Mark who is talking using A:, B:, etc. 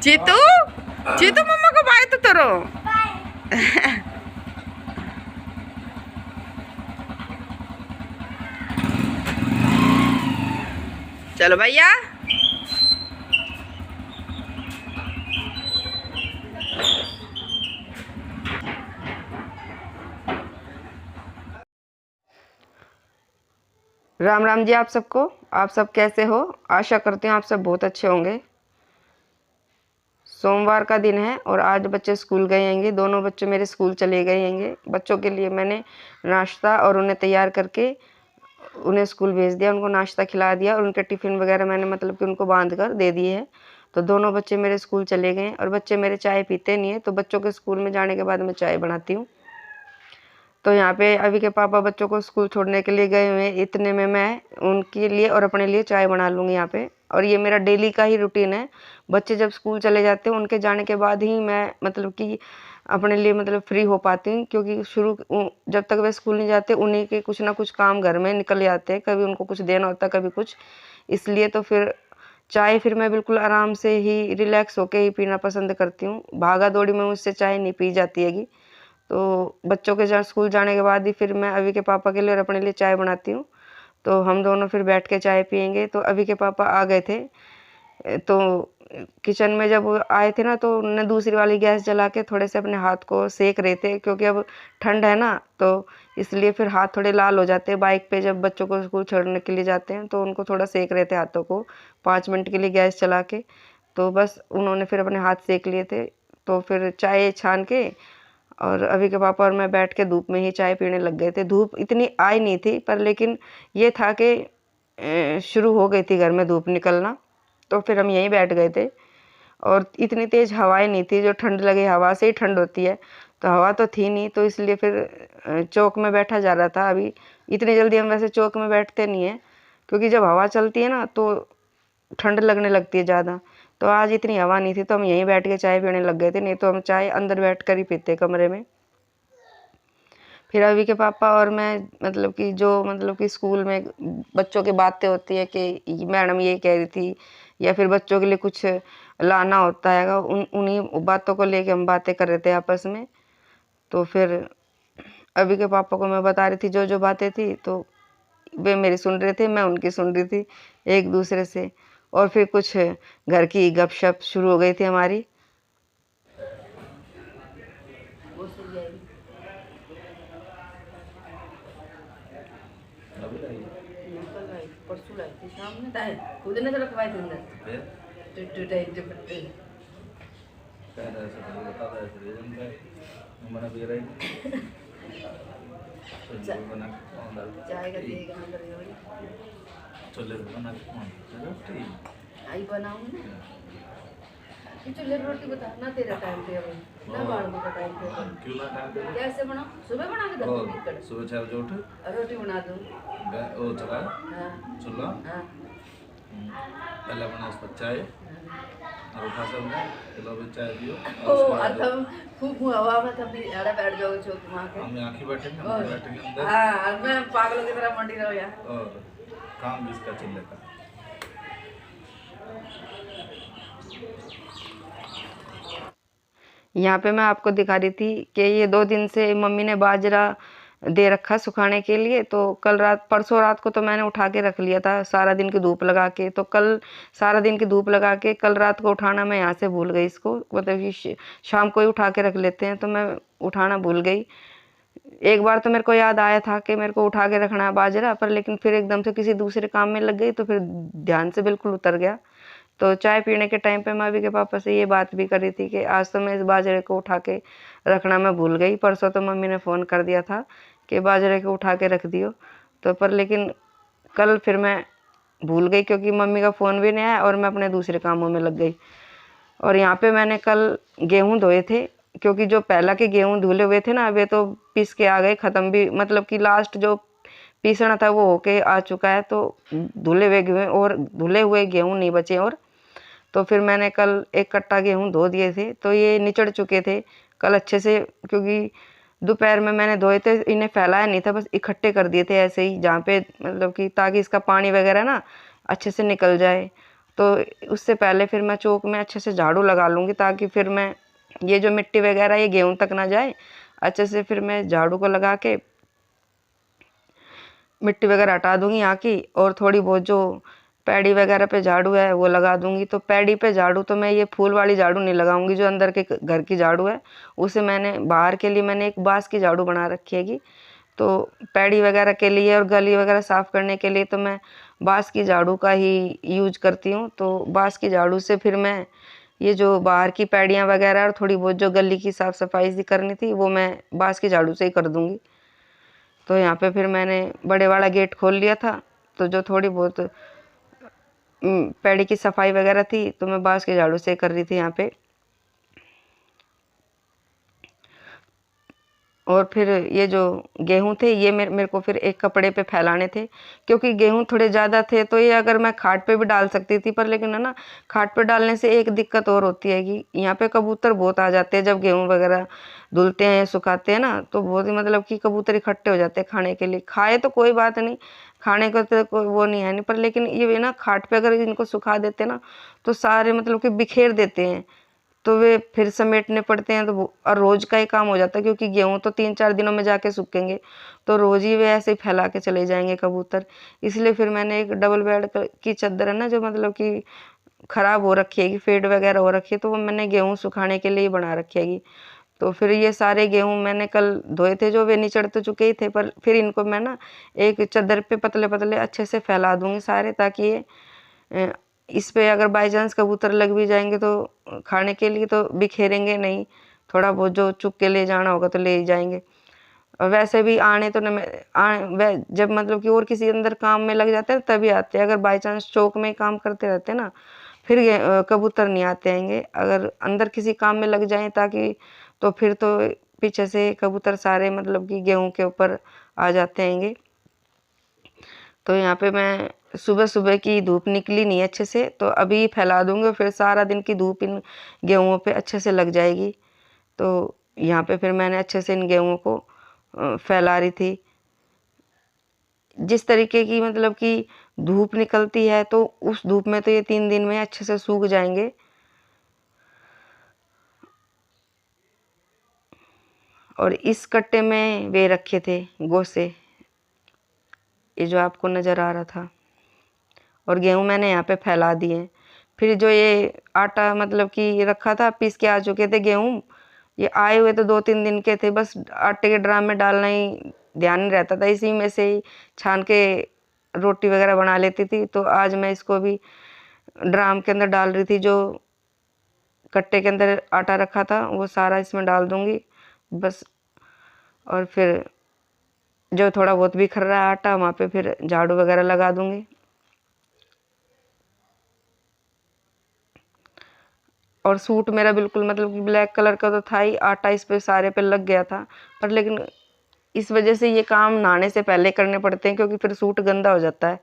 A: जीतू जीतू मम्मा को बाय तो करो। चलो भैया। राम राम जी आप सबको। आप सब कैसे हो? आशा करती हूँ आप सब बहुत अच्छे होंगे। सोमवार का दिन है और आज बच्चे स्कूल गए हैंगे। दोनों बच्चे मेरे स्कूल चले गए हैंगे। बच्चों के लिए मैंने नाश्ता और उन्हें तैयार करके उन्हें स्कूल भेज दिया। उनको नाश्ता खिला दिया और उनके टिफ़िन वगैरह मैंने मतलब कि उनको बांध कर दे दिए हैं। तो दोनों बच्चे मेरे स्कूल चले गए और बच्चे मेरे चाय पीते नहीं है, तो बच्चों के स्कूल में जाने के बाद मैं चाय बनाती हूँ। तो यहाँ पे अभी के पापा बच्चों को स्कूल छोड़ने के लिए गए हुए हैं। इतने में मैं उनके लिए और अपने लिए चाय बना लूँगी यहाँ पे। और ये मेरा डेली का ही रूटीन है। बच्चे जब स्कूल चले जाते हैं उनके जाने के बाद ही मैं मतलब कि अपने लिए मतलब फ्री हो पाती हूँ, क्योंकि जब तक वे स्कूल नहीं जाते उन्हीं के कुछ ना कुछ काम घर में निकल जाते हैं। कभी उनको कुछ देना होता है, कभी कुछ। इसलिए तो फिर चाय फिर मैं बिल्कुल आराम से ही रिलैक्स होके ही पीना पसंद करती हूँ। भागा दौड़ी में मुझसे चाय नहीं पी जाती हैगी। तो बच्चों के जहाँ स्कूल जाने के बाद ही फिर मैं अभी के पापा के लिए और अपने लिए चाय बनाती हूँ। तो हम दोनों फिर बैठ के चाय पियेंगे। तो अभी के पापा आ गए थे, तो किचन में जब आए थे ना, तो उन्होंने दूसरी वाली गैस जला के थोड़े से अपने हाथ को सेक रहे थे, क्योंकि अब ठंड है ना, तो इसलिए फिर हाथ थोड़े लाल हो जाते हैं। बाइक पे जब बच्चों को स्कूल छोड़ने के लिए जाते हैं तो उनको थोड़ा सेक रहे थे हाथों को 5 मिनट के लिए गैस चला के। तो बस उन्होंने फिर अपने हाथ सेक लिए थे। तो फिर चाय छान के और अभी के पापा और मैं बैठ के धूप में ही चाय पीने लग गए थे। धूप इतनी आई नहीं थी, पर लेकिन ये था कि शुरू हो गई थी घर में धूप निकलना। तो फिर हम यहीं बैठ गए थे और इतनी तेज़ हवाएं नहीं थी। जो ठंड लगे हवा से ही ठंड होती है, तो हवा तो थी नहीं, तो इसलिए फिर चौक में बैठा जा रहा था। अभी इतनी जल्दी हम वैसे चौक में बैठते नहीं हैं, क्योंकि जब हवा चलती है ना तो ठंड लगने लगती है ज़्यादा। तो आज इतनी हवा नहीं थी तो हम यहीं बैठ के चाय पीने लग गए थे, नहीं तो हम चाय अंदर बैठ कर ही पीते कमरे में। फिर अभी के पापा और मैं मतलब कि जो मतलब कि स्कूल में बच्चों की बातें होती है कि मैडम ये कह रही थी, या फिर बच्चों के लिए कुछ लाना होता है, उन्हीं बातों को लेके हम बातें कर रहे थे आपस में। तो फिर अभी के पापा को मैं बता रही थी जो जो बातें थी, तो वे मेरी सुन रहे थे, मैं उनकी सुन रही थी एक दूसरे से। और फिर कुछ घर की गपशप शुरू हो गई थी हमारी। परसों लाई थी शाम में ताए खुद ने तो रखवाई थी अंदर टू टाइम जो पट्टे क्या है सब बता रहा है रीजन का मना भी रही तो बना चाय का देगा अंदर ये चले बना चलो ठीक आई बनाऊं ना चूल्हे पर रोटी बता ना, तेरा टाइम पे अभी ना बाड़ों का टाइम पे क्यों ना टाइम पे कैसे बनाऊं? सुबह बना के दो, सुबह 4 बजे उठ रोटी बना दूं। ओ चला हां चलो हां पहले बना उस पर चाय और उठा सब में चलो भी चाय पियो। ओ अथम खूब हवा में तभी अरे बैठ जाओगे चौक वहां के हम आंखें बैठेंगे अंदर। हां मैं पागलों की तरह मंडी रहो यार और काम भी इसका चल लेता। यहाँ पे मैं आपको दिखा रही थी कि ये 2 दिन से मम्मी ने बाजरा दे रखा सुखाने के लिए। तो कल रात परसों रात को तो मैंने उठा के रख लिया था सारा दिन की धूप लगा के। तो कल सारा दिन की धूप लगा के कल रात को उठाना मैं यहाँ से भूल गई इसको, मतलब कि शाम को ही उठा के रख लेते हैं, तो मैं उठाना भूल गई। एक बार तो मेरे को याद आया था कि मेरे को उठा के रखना है बाजरा, पर लेकिन फिर एकदम से किसी दूसरे काम में लग गई तो फिर ध्यान से बिल्कुल उतर गया। तो चाय पीने के टाइम पे मैं अभी के पापा से ये बात भी कर रही थी कि आज तो मैं इस बाजरे को उठा के रखना मैं भूल गई। परसों तो मम्मी ने फ़ोन कर दिया था कि बाजरे को उठा के रख दियो, तो पर लेकिन कल फिर मैं भूल गई, क्योंकि मम्मी का फ़ोन भी नहीं आया और मैं अपने दूसरे कामों में लग गई। और यहाँ पे मैंने कल गेहूँ धोए थे, क्योंकि जो पहला के गेहूँ धुले हुए थे ना वे तो पीस के आ गए ख़त्म भी, मतलब कि लास्ट जो पीसना था वो होके आ चुका है। तो धुले हुए गेहूँ नहीं बचे। और तो फिर मैंने कल एक कट्टा गेहूँ धो दिए थे, तो ये निचड़ चुके थे कल अच्छे से, क्योंकि दोपहर में मैंने धोए थे, इन्हें फैलाया नहीं था, बस इकट्ठे कर दिए थे ऐसे ही, जहाँ पे मतलब कि ताकि इसका पानी वगैरह ना अच्छे से निकल जाए। तो उससे पहले फिर मैं चौक में अच्छे से झाड़ू लगा लूँगी, ताकि फिर मैं ये जो मिट्टी वगैरह ये गेहूँ तक ना जाए। अच्छे से फिर मैं झाड़ू को लगा के मिट्टी वगैरह हटा दूँगी यहाँ की, और थोड़ी बहुत जो पैडी वगैरह पे झाड़ू है वो लगा दूँगी। तो पैडी पे झाड़ू तो मैं ये फूल वाली झाड़ू नहीं लगाऊँगी, जो अंदर के घर की झाड़ू है उसे मैंने बाहर के लिए मैंने एक बाँस की झाड़ू बना रखी हैगी। तो पैडी वगैरह के लिए और गली वगैरह साफ़ करने के लिए तो मैं बाँस की झाड़ू का ही यूज करती हूँ। तो बाँस की झाड़ू से फिर मैं ये जो बाहर की पैड़ियाँ वगैरह और थोड़ी बहुत जो गली की साफ़ सफाई सी करनी थी वो मैं बाँस की झाड़ू से ही कर दूँगी। तो यहाँ पे फिर मैंने बड़े वाला गेट खोल लिया था, तो जो थोड़ी बहुत पैड़ी की सफाई वगैरह थी तो मैं बाँस की झाड़ू से कर रही थी यहाँ पे। और फिर ये जो गेहूँ थे ये मेरे को फिर एक कपड़े पे फैलाने थे, क्योंकि गेहूँ थोड़े ज़्यादा थे। तो ये अगर मैं खाट पे भी डाल सकती थी, पर लेकिन है ना, खाट पे डालने से एक दिक्कत और होती है कि यहाँ पे कबूतर बहुत आ जाते हैं। जब गेहूँ वगैरह धुलते हैं सुखाते हैं ना, तो बहुत ही मतलब कि कबूतर इकट्ठे हो जाते हैं खाने के लिए। खाए तो कोई बात नहीं, खाने का तो कोई वो नहीं है नहीं, पर लेकिन ये ना खाट पे अगर इनको सुखा देते ना तो सारे मतलब कि बिखेर देते हैं, तो वे फिर समेटने पड़ते हैं। तो और रोज़ का ही काम हो जाता है, क्योंकि गेहूँ तो 3-4 दिनों में जाके सूखेंगे, तो रोज़ ही वे ऐसे ही फैला के चले जाएंगे कबूतर। इसलिए फिर मैंने एक डबल बेड की चादर है ना, जो मतलब कि ख़राब हो रखी है, फेड वगैरह हो रखी है, तो वो मैंने गेहूँ सुखाने के लिए बना रखी है। तो फिर ये सारे गेहूँ मैंने कल धोए थे, जो वे निचड़ तो चुके ही थे, पर फिर इनको मैं ना एक चादर पे पतले पतले अच्छे से फैला दूँगी सारे, ताकि ये इस पे अगर बाई चांस कबूतर लग भी जाएंगे तो खाने के लिए तो बिखेरेंगे नहीं, थोड़ा बहुत जो चुग के ले जाना होगा तो ले ही जाएंगे। और वैसे भी आने तो न जब मतलब कि और किसी अंदर काम में लग जाते हैं तभी आते हैं। अगर बाई चांस चौक में काम करते रहते हैं ना, फिर ये कबूतर नहीं आते हैंगे। अगर अंदर किसी काम में लग जाएं ताकि, तो फिर तो पीछे से कबूतर सारे मतलब कि गेहूँ के ऊपर आ जाते हैंगे। तो यहाँ पे मैं सुबह सुबह की धूप निकली नहीं अच्छे से, तो अभी फैला दूँगी, फिर सारा दिन की धूप इन गेहूँ पे अच्छे से लग जाएगी। तो यहाँ पे फिर मैंने अच्छे से इन गेहूँ को फैला रही थी। जिस तरीके की मतलब कि धूप निकलती है, तो उस धूप में तो ये 3 दिन में अच्छे से सूख जाएंगे। और इस कट्टे में वे रखे थे गोसे, ये जो आपको नज़र आ रहा था, और गेहूँ मैंने यहाँ पे फैला दिए। फिर जो ये आटा मतलब कि रखा था, पीस के आ चुके थे गेहूँ, ये आए हुए तो 2-3 दिन के थे, बस आटे के ड्राम में डालना ही ध्यान नहीं रहता था, इसी में से ही छान के रोटी वगैरह बना लेती थी। तो आज मैं इसको भी ड्राम के अंदर डाल रही थी, जो कट्टे के अंदर आटा रखा था वो सारा इसमें डाल दूँगी बस। और फिर जो थोड़ा बहुत बिखर रहा है आटा, वहाँ पे फिर झाड़ू वगैरह लगा दूँगी। और सूट मेरा बिल्कुल मतलब कि ब्लैक कलर का तो था ही, आटा इस पे सारे पे लग गया था। पर लेकिन इस वजह से ये काम नहाने से पहले करने पड़ते हैं, क्योंकि फिर सूट गंदा हो जाता है।